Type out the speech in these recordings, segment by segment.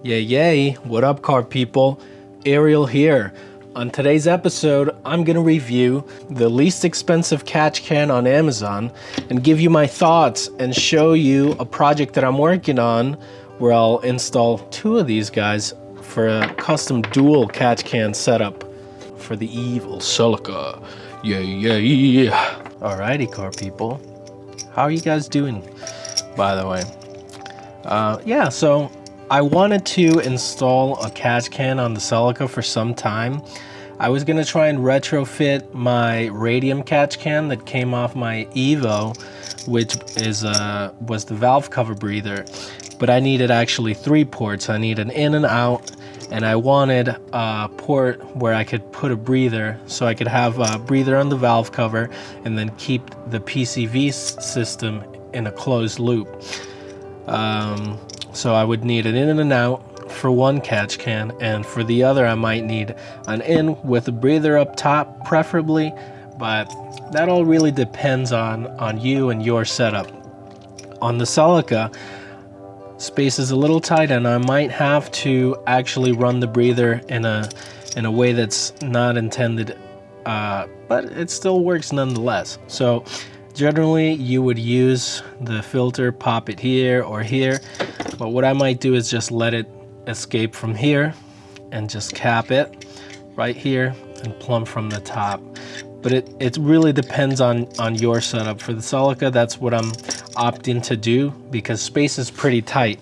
Yay, what up, car people? Ariel here. On today's episode, I'm going to review the least expensive catch can on Amazon and give you my thoughts and show you a project that I'm working on where I'll install two of these guys for a custom dual catch can setup for the evil Celica. Yay. Alrighty, car people. How are you guys doing, by the way? So I wanted to install a catch can on the Celica for some time. I was gonna try and retrofit my radium catch can that came off my Evo, which was the valve cover breather, but I needed actually 3 ports. I need an in and out, and I wanted a port where I could put a breather, so I could have a breather on the valve cover and then keep the PCV system in a closed loop. So I would need an in and an out for one catch can, and for the other I might need an in with a breather up top preferably, but that all really depends on you and your setup. On the Celica, space is a little tight and I might have to actually run the breather in a way that's not intended, but it still works nonetheless. So generally you would use the filter, pop it here or here, but what I might do is just let it escape from here and just cap it right here and plumb from the top. But it really depends on your setup. For the Celica, that's what I'm opting to do because space is pretty tight.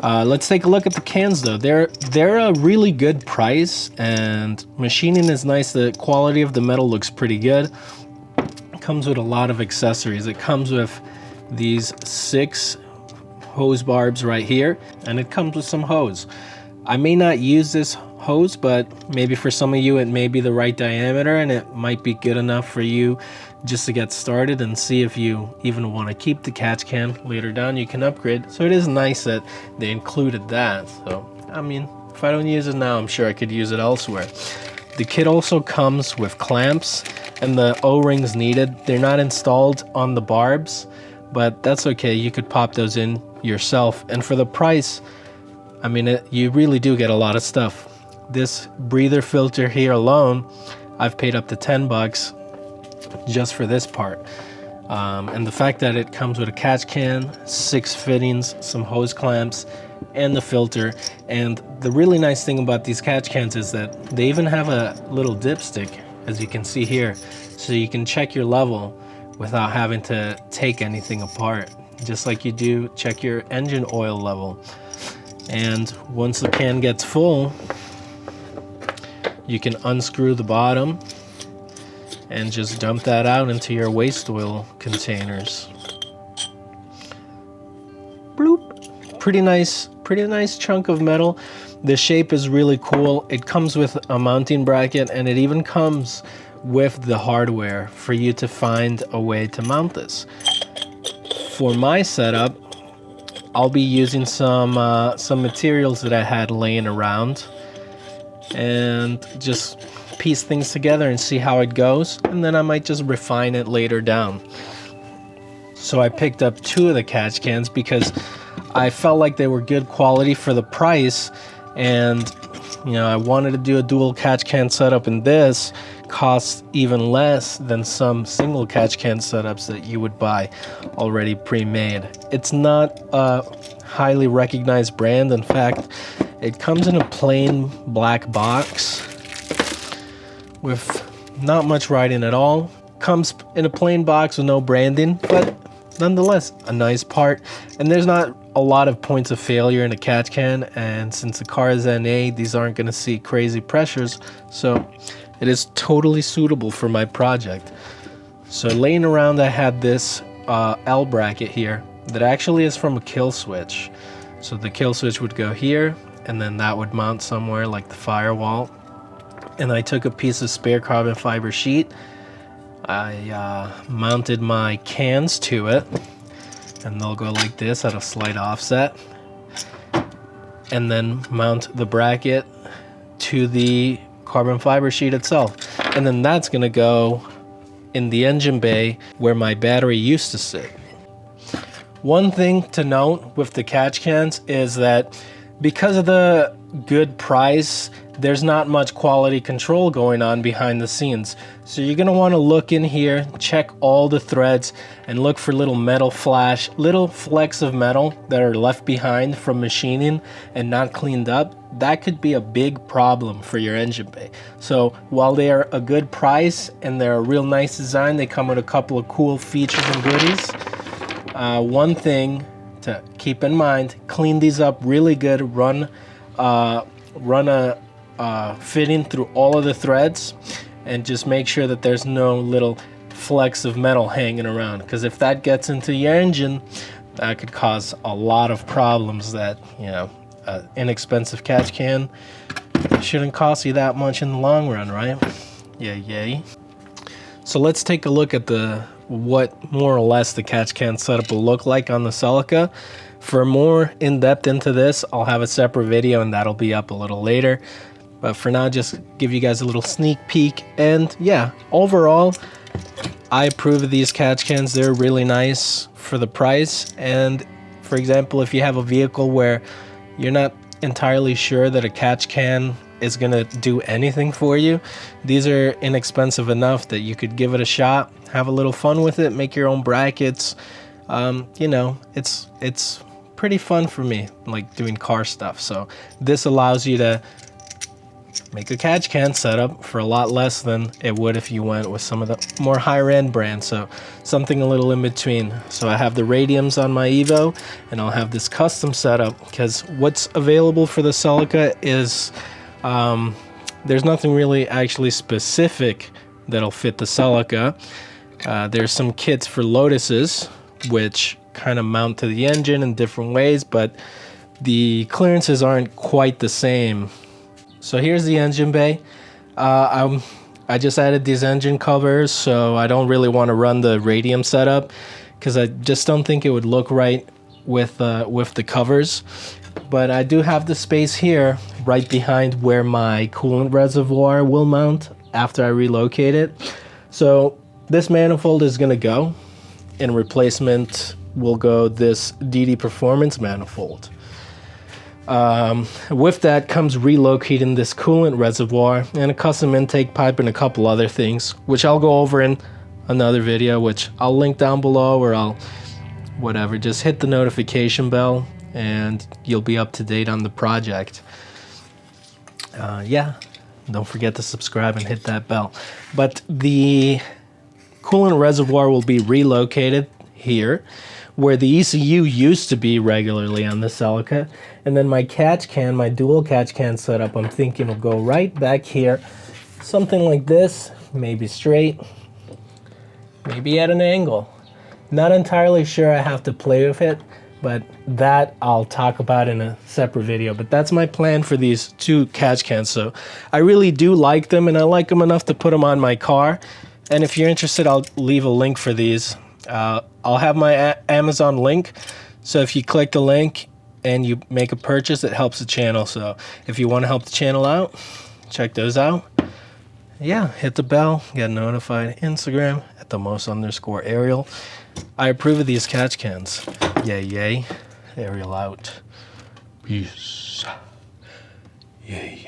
Let's take a look at the cans though. They're a really good price and machining is nice. The quality of the metal looks pretty good. It comes with a lot of accessories. It comes with these 6 hose barbs right here, and it comes with some hose. I may not use this hose, but maybe for some of you it may be the right diameter and it might be good enough for you just to get started and see if you even want to keep the catch can. Later down you can upgrade. So it is nice that they included that. So I mean, if I don't use it now, I'm sure I could use it elsewhere. The kit also comes with clamps and the O-rings needed. They're not installed on the barbs, but that's okay. You could pop those in yourself, and for the price, I mean, you really do get a lot of stuff. This breather filter here alone, I've paid up to $10 just for this part, and the fact that it comes with a catch can, 6 fittings, some hose clamps, and the filter. And the really nice thing about these catch cans is that they even have a little dipstick, as you can see here, so you can check your level without having to take anything apart, just like you do check your engine oil level. And once the can gets full, you can unscrew the bottom and just dump that out into your waste oil containers. Bloop. Pretty nice chunk of metal. The shape is really cool. It comes with a mounting bracket, and it even comes with the hardware for you to find a way to mount this. For my setup, I'll be using some materials that I had laying around and just piece things together and see how it goes, and then I might just refine it later down. So I picked up 2 of the catch cans because I felt like they were good quality for the price, and I wanted to do a dual catch can setup, and this costs even less than some single catch can setups that you would buy already pre-made. It's not a highly recognized brand. In fact, it comes in a plain black box with not much writing at all. Comes in a plain box with no branding, but nonetheless a nice part. And there's not a lot of points of failure in a catch can, and since the car is NA, these aren't going to see crazy pressures, so it is totally suitable for my project. So laying around, I had this L bracket here that actually is from a kill switch. So the kill switch would go here, and then that would mount somewhere like the firewall. And I took a piece of spare carbon fiber sheet. I mounted my cans to it, and they'll go like this at a slight offset, and then mount the bracket to the carbon fiber sheet itself, and then that's gonna go in the engine bay where my battery used to sit. One thing to note with the catch cans is that Because of the good price, there's not much quality control going on behind the scenes. So you're gonna wanna look in here, check all the threads, and look for little metal flash, little flecks of metal that are left behind from machining and not cleaned up. That could be a big problem for your engine bay. So while they are a good price and they're a real nice design, they come with a couple of cool features and goodies. One thing to keep in mind, clean these up really good, run a fitting through all of the threads, and just make sure that there's no little flecks of metal hanging around, because if that gets into your engine, that could cause a lot of problems that, you know, an inexpensive catch can shouldn't cost you that much in the long run, right? Yay. So let's take a look at what more or less the catch can setup will look like on the Celica. For more in-depth into this, I'll have a separate video and that'll be up a little later. But for now, just give you guys a little sneak peek. And yeah, overall, I approve of these catch cans. They're really nice for the price. And for example, if you have a vehicle where you're not entirely sure that a catch can is gonna do anything for you, these are inexpensive enough that you could give it a shot, have a little fun with it, make your own brackets. You know, it's pretty fun for me, like doing car stuff. So this allows you to make a catch can setup for a lot less than it would if you went with some of the more higher end brands. So something a little in between. So I have the Radiums on my Evo, and I'll have this custom setup, because what's available for the Celica is there's nothing really actually specific that'll fit the Celica. There's some kits for Lotuses, which kind of mount to the engine in different ways, but the clearances aren't quite the same. So here's the engine bay. I just added these engine covers, so I don't really want to run the Radium setup because I just don't think it would look right with the covers. But I do have the space here right behind where my coolant reservoir will mount after I relocate it. So this manifold is going to go. In replacement will go this DD Performance manifold. With that comes relocating this coolant reservoir and a custom intake pipe and a couple other things, which I'll go over in another video, which I'll link down below, or I'll whatever, just hit the notification bell and you'll be up to date on the project. Yeah, don't forget to subscribe and hit that bell. But the coolant reservoir will be relocated here, where the ECU used to be regularly on the Celica. And then my catch can, my dual catch can setup, I'm thinking will go right back here. Something like this, maybe straight, maybe at an angle. Not entirely sure, I have to play with it, but that I'll talk about in a separate video. But that's my plan for these two catch cans. So I really do like them, and I like them enough to put them on my car. And if you're interested, I'll leave a link for these. I'll have my Amazon link, so if you click the link and you make a purchase, it helps the channel. So if you want to help the channel out, check those out. Yeah, hit the bell, get notified. Instagram at @themos_Ariel. I approve of these catch cans. Yay. Ariel out. Peace. Yay.